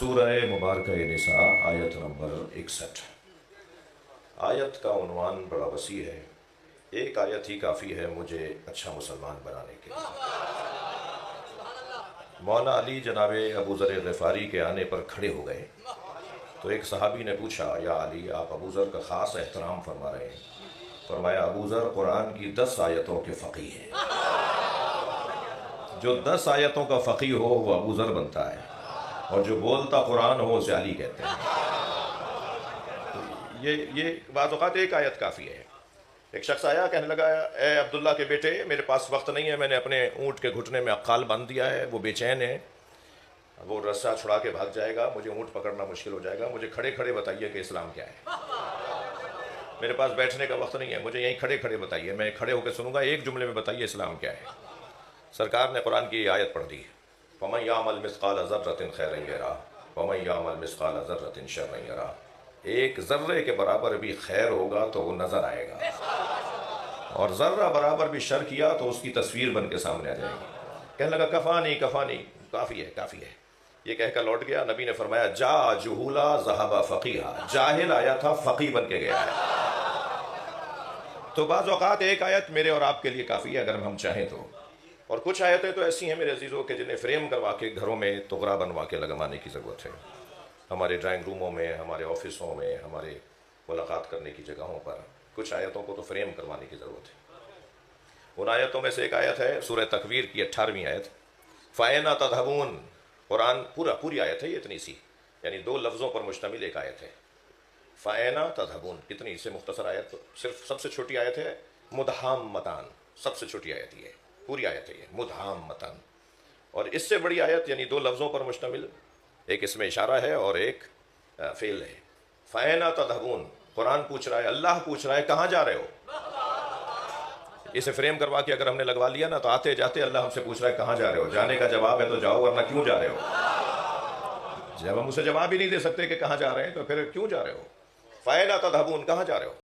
सूरह मुबारक निसा आयत नंबर 61। आयत का उन्वान बड़ा वसी है। एक आयत ही काफ़ी है मुझे अच्छा मुसलमान बनाने के लिए। मौला अली जनाब अबू ज़र ग़िफ़ारी के आने पर खड़े हो गए तो एक सहाबी ने पूछा, या अली, आप अबू ज़र का ख़ास एहतराम फरमा रहे हैं। फरमाया, अबू ज़र कुरान की 10 आयतों के फ़क़ीह हैं। जो 10 आयतों का फ़क़ीह हो वो अबू ज़र बनता है, और जो बोलता कुरान हो उसे अली कहते हैं। ये बात औक़ात एक आयत काफ़ी है। एक शख्स आया, कहने लगा, ए अब्दुल्ला के बेटे, मेरे पास वक्त नहीं है, मैंने अपने ऊँट के घुटने में अक्काल बांध दिया है, वो बेचैन है, वो रस्सा छुड़ा के भाग जाएगा, मुझे ऊँट पकड़ना मुश्किल हो जाएगा, मुझे खड़े खड़े बताइए कि इस्लाम क्या है। मेरे पास बैठने का वक्त नहीं है, मुझे यहीं खड़े खड़े बताइए, मैं खड़े होकर सुनूंगा, एक जुमले में बताइए इस्लाम क्या है। सरकार ने कुरान की आयत पढ़ दी, फमन यामल मिस्क़ाल ज़र्रतिन खैरन यरा वमन यामल मिस्क़ाल ज़र्रतिन शर्रन यरा। एक ज़र्रे के बराबर भी खैर होगा तो वो नज़र आएगा, और ज़र्रा बराबर भी शर किया तो उसकी तस्वीर बन के सामने आ जाएगी। कहने लगा, कफ़ानी कफ़ानी, काफ़ी है काफ़ी है। ये कहकर लौट गया। नबी ने फरमाया, जा जुहूला ज़हबा फ़क़ीहा, जाहिल आया था फ़क़ीह बन के गया है। तो बाज़ औक़ात एक आयत मेरे और आपके लिए काफ़ी है अगर हम चाहें तो, और कुछ आयतें तो ऐसी हैं मेरे अजीज़ों के जिन्हें फ्रेम करवा के घरों में तुगरा बनवा के लगवाने की ज़रूरत है। हमारे ड्राइंग रूमों में, हमारे ऑफिसों में, हमारे मुलाकात करने की जगहों पर कुछ आयतों को तो फ्रेम करवाने की ज़रूरत है। उन आयतों में से एक आयत है सूरह तकवीर की 18वीं आयत, फ़अैना तज़हबून। कुरान पूरी आयत है ये, इतनी सी, यानी 2 लफ्ज़ों पर मुश्तमिल एक आयत है। फ़अैना तज़हबून, कितनी इससे मुख्तसर आयत, सिर्फ सबसे छोटी आयत है मुदहाम्मतान, सबसे छोटी आयत ये, पूरी आयत है ये मुदहाम्मतान। और इससे बड़ी आयत यानी 2 लफ्ज़ों पर मुश्तमिल, एक इसमें इशारा है और एक फ़ेल है। फ़अैना तज़हबून, कुरान पूछ रहा है, अल्लाह पूछ रहा है, कहाँ जा रहे हो। इसे फ्रेम करवा के अगर हमने लगवा लिया ना, तो आते जाते अल्लाह हमसे पूछ रहा है, कहाँ जा रहे हो। जाने का जवाब है तो जाओ, वरना क्यों जा रहे हो। जब हम उसे जवाब ही नहीं दे सकते कि कहाँ जा रहे हैं, तो फिर क्यों जा रहे हो। फ़अैना तज़हबून, कहाँ जा रहे हो।